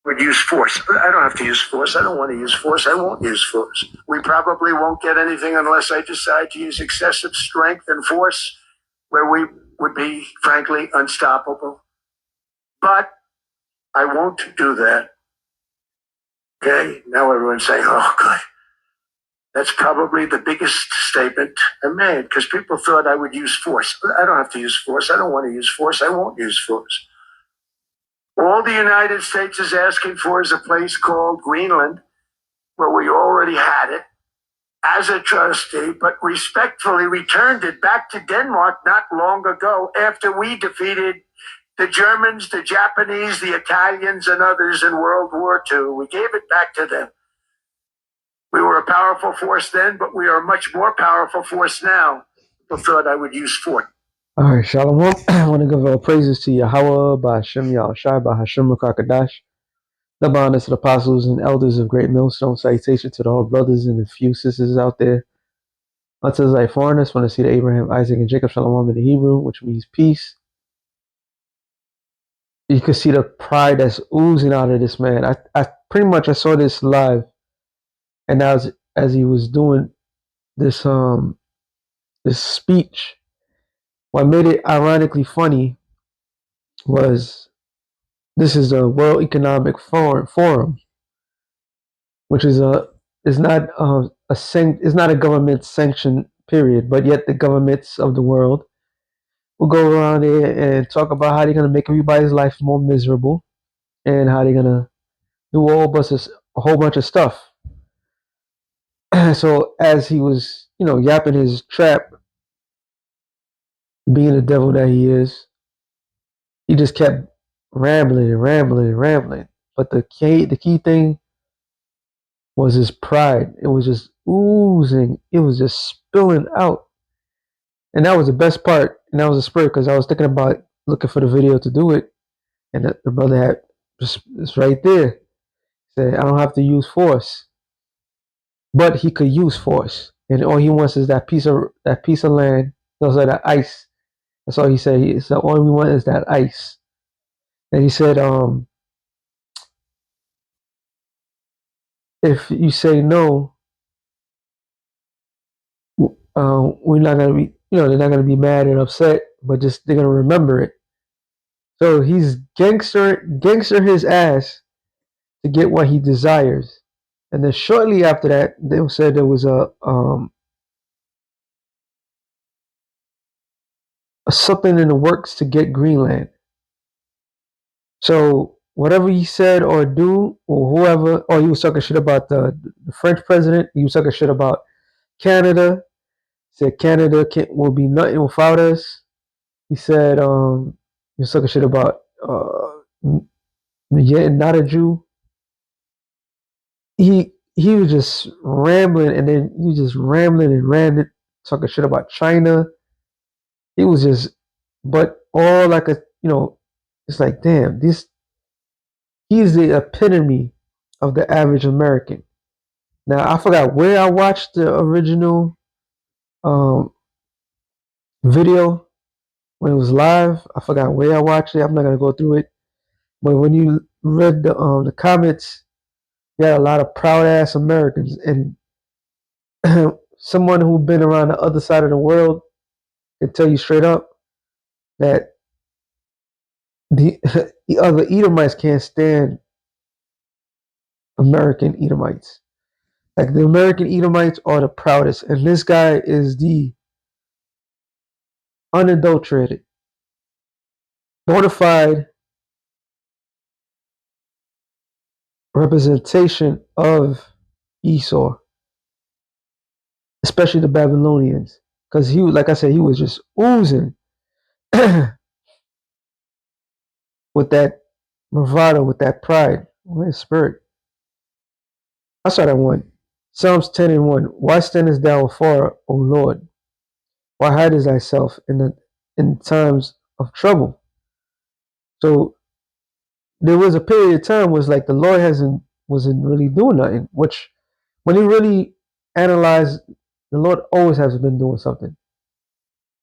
would use force. I don't have to use force. I don't want to use force. I won't use force. We probably won't get anything unless I decide to use excessive strength and force, where we would be, frankly, unstoppable. But I won't do that. Okay? Now everyone's saying, oh, good. That's probably the biggest statement I made, because people thought I would use force. I don't have to use force. I don't want to use force. I won't use force. All the United States is asking for is a place called Greenland, where we already had it as a trustee, but respectfully returned it back to Denmark not long ago after we defeated the Germans, the Japanese, the Italians, and others in World War II. We gave it back to them. We were a powerful force then, but we are a much more powerful force now. People thought I would use force. All right, Shalom. I want to give all praises to Yahweh, Ba'Hashem Yahushai, Ba'Hashem Rakakadash, the bonders, the apostles, and elders of Great Millstone. Salutation to the all brothers and the few sisters out there. Unto thy foreigners, want to see the Abraham, Isaac, and Jacob Shalom in the Hebrew, which means peace. You can see the pride that's oozing out of this man. I pretty much I saw this live, and as he was doing this this speech, what made it ironically funny was this is the World Economic Forum, which is not it's not a government sanctioned period, but yet the governments of the world will go around there and talk about how they're gonna make everybody's life more miserable and how they're gonna do a whole bunch of stuff. So as he was, yapping his trap, being the devil that he is, he just kept rambling and rambling and rambling. But the key thing was his pride. It was just oozing. It was just spilling out. And that was the best part. And that was the spirit, because I was thinking about looking for the video to do it. And the brother had it's right there. He said, I don't have to use force. But he could use force. And all he wants is that piece of land. Those are that ice. That's all he said. So all we want is that ice. And he said, if you say no, we're not gonna be, they're not gonna be mad and upset, but just they're gonna remember it. So he's gangster his ass to get what he desires. And then shortly after that, they said there was a something in the works to get Greenland. So whatever he said or do, or whoever, or he was talking shit about the French president. He was talking shit about Canada. Said Canada will be nothing without us. He said he was talking shit about not a Jew. He was just rambling, and then he was just rambling and rambling, talking shit about China. He was just, but all like it's like, damn, he's the epitome of the average American. Now I forgot where I watched the original video when it was live. I forgot where I watched it. I'm not gonna go through it. But when you read the comments, you had a lot of proud ass Americans, and someone who's been around the other side of the world can tell you straight up that the the other Edomites can't stand American Edomites. Like the American Edomites are the proudest, and this guy is the unadulterated, bona fide representation of Esau, especially the Babylonians, because he, like I said, he was just oozing with that bravado, with that pride, with his spirit. I saw that one. Psalms 10:1. Why standest thou afar, O Lord? Why hidest thyself in times of trouble? So there was a period of time was like the Lord wasn't really doing nothing. Which, when you really analyze, the Lord always has been doing something.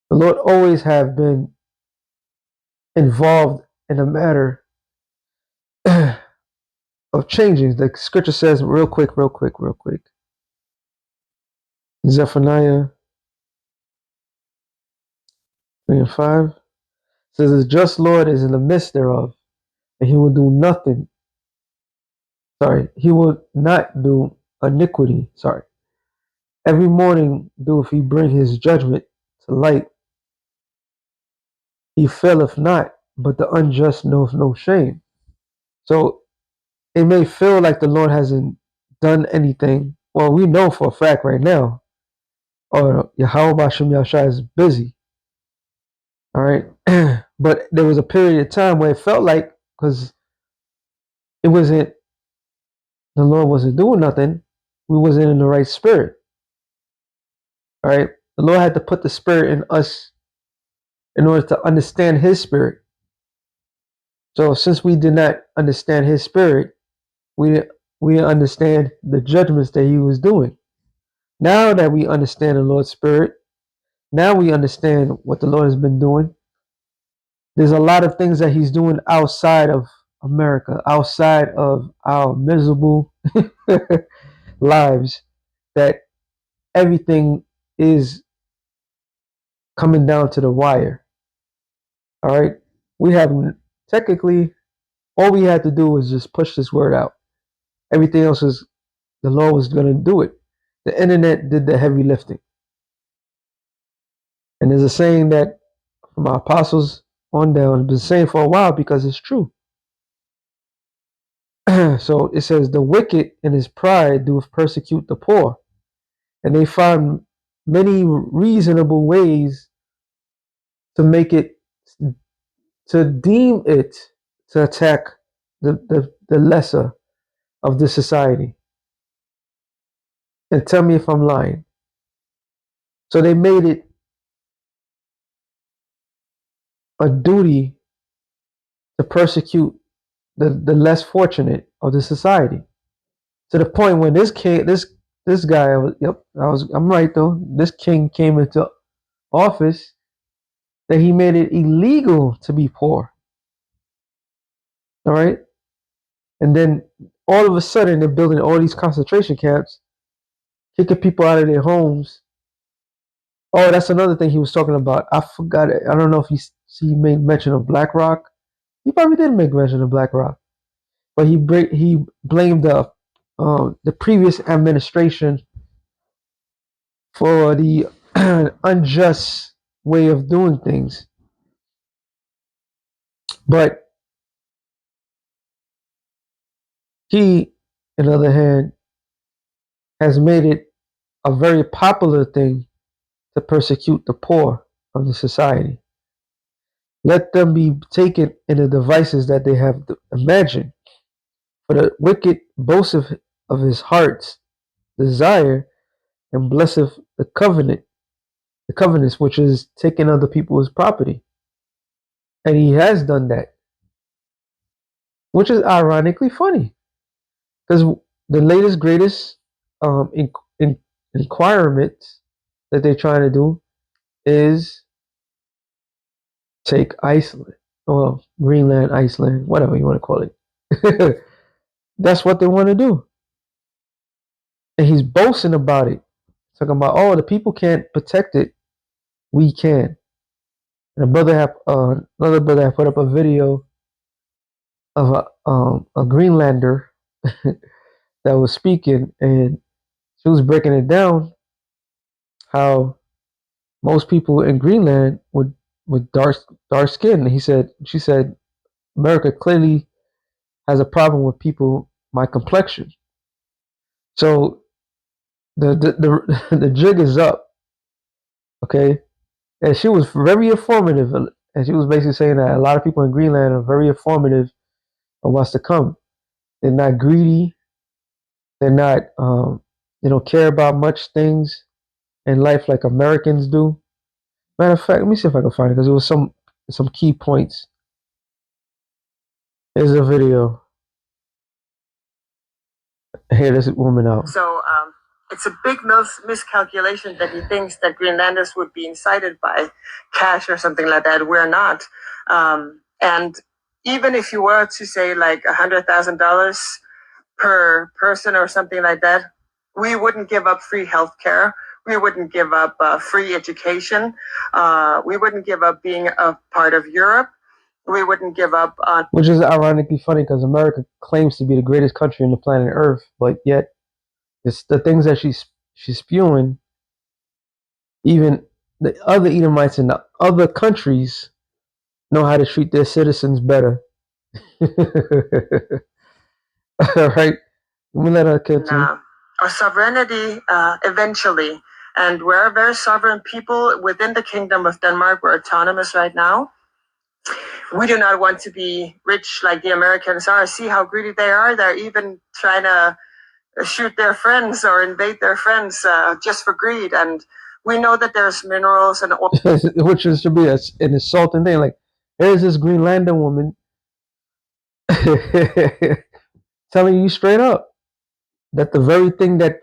The Lord always have been involved in a matter of changing. The scripture says real quick. Zephaniah 3:5 says, "The just Lord is in the midst thereof, and he will do nothing. Sorry, he will not do iniquity. Sorry. Every morning doeth he bring his judgment to light. He faileth not, but the unjust knoweth no shame." So it may feel like the Lord hasn't done anything. Well, we know for a fact right now, or Yahweh Bashem Yahshua is busy. All right. But there was a period of time where it felt like, because it wasn't, the Lord wasn't doing nothing, we wasn't in the right spirit. All right. The Lord had to put the spirit in us in order to understand his spirit. So since we did not understand his spirit, we didn't understand the judgments that he was doing. Now that we understand the Lord's spirit, now we understand what the Lord has been doing. There's a lot of things that he's doing outside of America, outside of our miserable lives, that everything is coming down to the wire. All right. We have technically, all we had to do was just push this word out. Everything else is, the Lord was going to do it. The internet did the heavy lifting. And there's a saying that from our apostles on down, has been saying for a while because it's true. So it says, "The wicked in his pride doeth persecute the poor." And they find many reasonable ways to make it, to deem it, to attack the lesser of the society. And tell me if I'm lying. So they made it a duty to persecute the less fortunate of the society. To the point when this king, this guy, I'm right though. This king came into office that he made it illegal to be poor. All right, and then all of a sudden they're building all these concentration camps, kicking people out of their homes. Oh, that's another thing he was talking about. I forgot it. I don't know if he made mention of Black Rock. He probably did make mention of Black Rock, but he blamed the previous administration for the unjust way of doing things. But he, on the other hand, has made it a very popular thing to persecute the poor of the society. Let them be taken in the devices that they have imagined. For the wicked boasteth of his heart's desire, and blesseth the covenants, which is taking other people's property. And he has done that, which is ironically funny, because the latest, greatest requirement that they're trying to do is take Iceland, well, Greenland, Iceland, whatever you want to call it. That's what they want to do. And he's boasting about it, talking about, oh, the people can't protect it, we can. And another brother had put up a video of a Greenlander that was speaking, and she was breaking it down how most people in Greenland with dark skin. And she said, America clearly has a problem with people my complexion. So the jig is up, okay? And she was very informative, and she was basically saying that a lot of people in Greenland are very informative of what's to come. They're not greedy. They're not. They don't care about much things in life like Americans do. Matter of fact, let me see if I can find it because it was some key points. Here's a video. Hear this woman out. So it's a big miscalculation that he thinks that Greenlanders would be incited by cash or something like that. We're not. And even if you were to say like $100,000 per person or something like that. We wouldn't give up free healthcare. We wouldn't give up free education. We wouldn't give up being a part of Europe. We wouldn't give up on. Which is ironically funny because America claims to be the greatest country on the planet Earth, but yet it's the things that she's spewing. Even the other Edomites in the other countries know how to treat their citizens better. All right, let me let her continue. Our sovereignty eventually, and we're a very sovereign people within the Kingdom of Denmark. We're autonomous right now. We do not want to be rich like the Americans are. See how greedy they are. They're even trying to shoot their friends or invade their friends just for greed. And we know that there's minerals and oil. Which is to be an insulting thing. Like, here's this Greenlander woman telling you straight up that the very thing that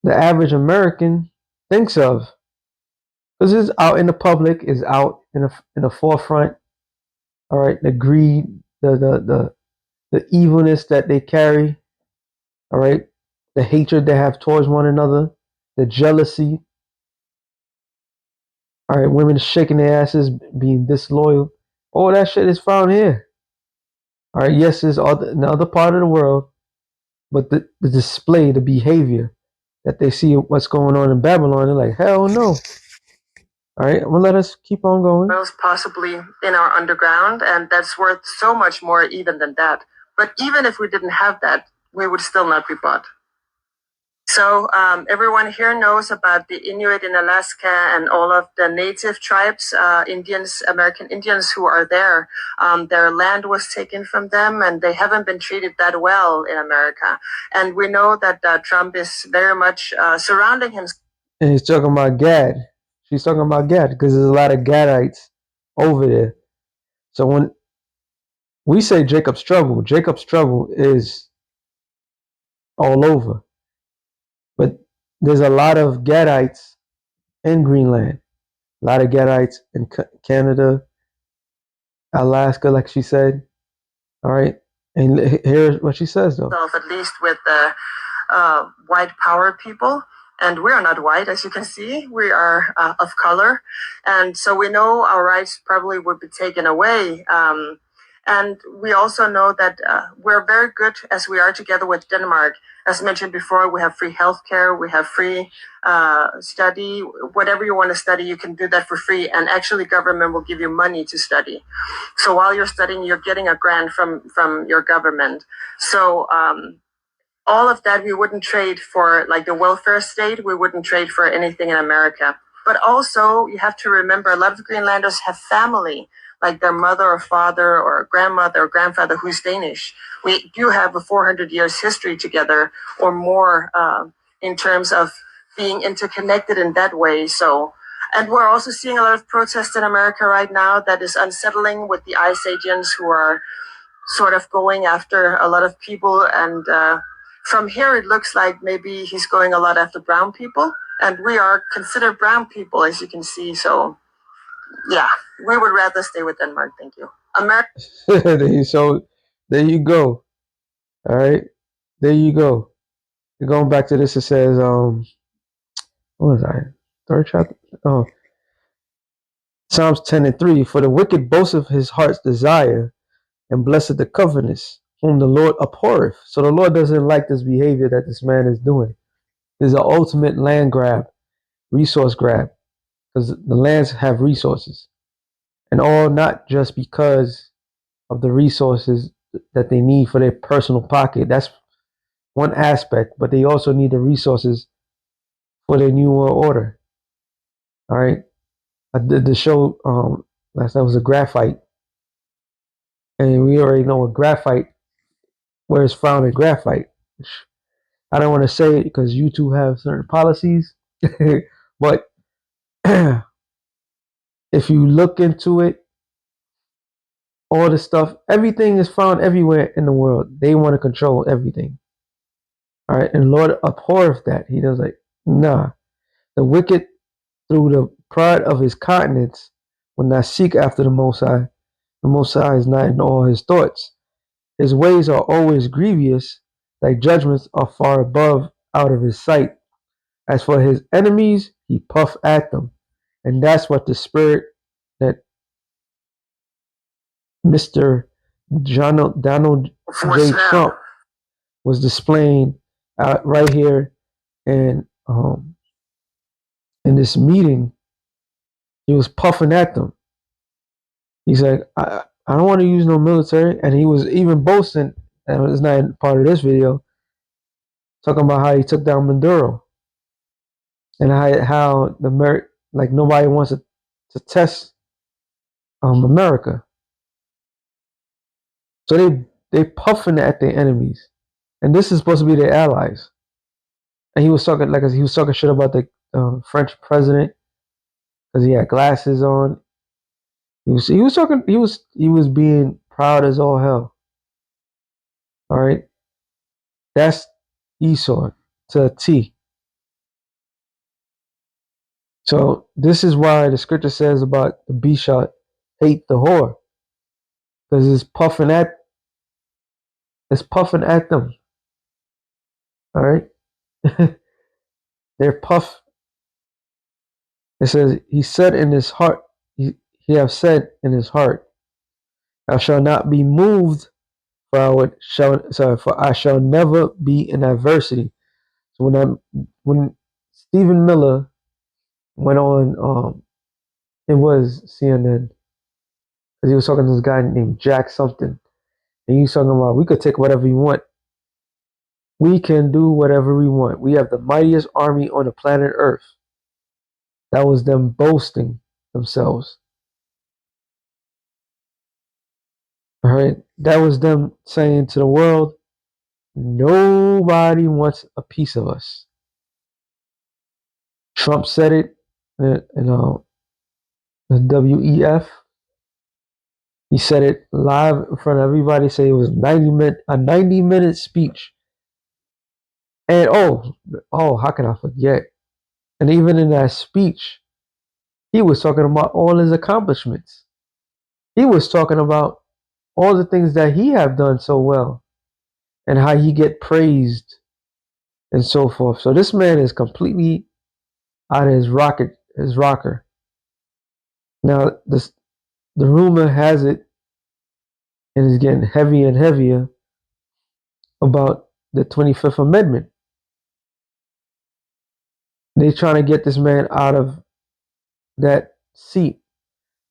the average American thinks of, because it's out in the public, is out in the forefront. All right, the greed, the evilness that they carry. All right, the hatred they have towards one another, the jealousy. All right, women shaking their asses, being disloyal. All that shit is found here. All right, yes, it's in the other part of the world, but the display, the behavior that they see what's going on in Babylon, they're like, hell no. All right, I'm gonna let us keep on going. Possibly in our underground, and that's worth so much more even than that. But even if we didn't have that, we would still not be bought. So everyone here knows about the Inuit in Alaska and all of the native tribes, Indians, American Indians who are there. Their land was taken from them and they haven't been treated that well in America. And we know that Trump is very much surrounding himself. And he's talking about Gad. She's talking about Gad because there's a lot of Gadites over there. So when we say Jacob's trouble is all over. But there's a lot of Gadites in Greenland, a lot of Gadites in Canada, Alaska, like she said. All right. And here's what she says, though. At least with the white power people. And we are not white, as you can see. We are of color. And so we know our rights probably would be taken away. And we also know that we're very good as we are together with Denmark. As mentioned before, we have free healthcare, we have free study. Whatever you want to study, you can do that for free. And actually, government will give you money to study. So while you're studying, you're getting a grant from your government. So all of that we wouldn't trade for, like the welfare state. We wouldn't trade for anything in America. But also, you have to remember, a lot of Greenlanders have family, like their mother or father or grandmother or grandfather who's Danish. We do have a 400 years history together or more in terms of being interconnected in that way. So, and we're also seeing a lot of protests in America right now that is unsettling with the ICE agents who are sort of going after a lot of people. And from here, it looks like maybe he's going a lot after brown people. And we are considered brown people, as you can see. So, yeah, we would rather stay with Denmark. Thank you. So there you go. All right. There you go. Going back to this, it says, what was I? Third chapter? Oh. Psalms 10:3. For the wicked boasts of his heart's desire, and blessed the covetous, whom the Lord abhorreth. So the Lord doesn't like this behavior that this man is doing. This is an ultimate land grab, resource grab, because the lands have resources. And all not just because of the resources that they need for their personal pocket. That's one aspect, but they also need the resources for their new world order. All right. I did the show last night was a graphite. And we already know what graphite, where it's found in graphite. I don't want to say it because YouTube have certain policies, but if you look into it, all the stuff, everything is found everywhere in the world. They want to control everything. All right, and Lord abhorreth that. He does like, nah. The wicked, through the pride of his countenance, will not seek after the Most High. The Most High is not in all his thoughts. His ways are always grievous, thy judgments are far above out of his sight. As for his enemies, he puffed at them. And that's what the spirit that Mr. Donald J. Trump was displaying right here and in this meeting. He was puffing at them. He's like, I don't want to use no military. And he was even boasting, and it's not part of this video, talking about how he took down Maduro and how like nobody wants to test America. So they puffing at their enemies, and this is supposed to be their allies. And he was talking shit about the French president because he had glasses on. He was being proud as all hell. All right, that's Esau to a T. So this is why the scripture says about the beast shall hate the whore, because it's puffing at them. All right, they're puff. It says he said in his heart. He have said in his heart, I shall not be moved, for I shall never be in adversity. So when Stephen Miller went on, it was CNN, because he was talking to this guy named Jack something, and he was talking about we could take whatever we want. We can do whatever we want. We have the mightiest army on the planet Earth. That was them boasting themselves. All right, that was them saying to the world, nobody wants a piece of us. Trump said it in the WEF. He said it live in front of everybody. Say it was a 90-minute speech. And how can I forget? And even in that speech, he was talking about all his accomplishments. He was talking about all the things that he have done so well and how he get praised and so forth. So this man is completely out of his rocker. Now the rumor has it, and it's getting heavier and heavier, about the 25th Amendment. They're trying to get this man out of that seat.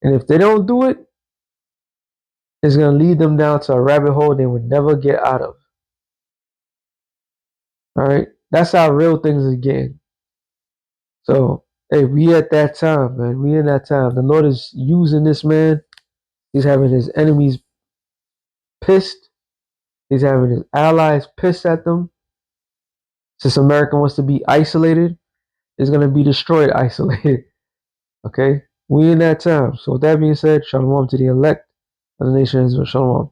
And if they don't do it, it's going to lead them down to a rabbit hole they would never get out of. All right? That's how real things are getting. So, hey, we at that time, man. We in that time. The Lord is using this man. He's having his enemies pissed. He's having his allies pissed at them. Since America wants to be isolated, it's going to be destroyed isolated. Okay? We in that time. So with that being said, shalom to the elect of the nation of Israel. Shalom.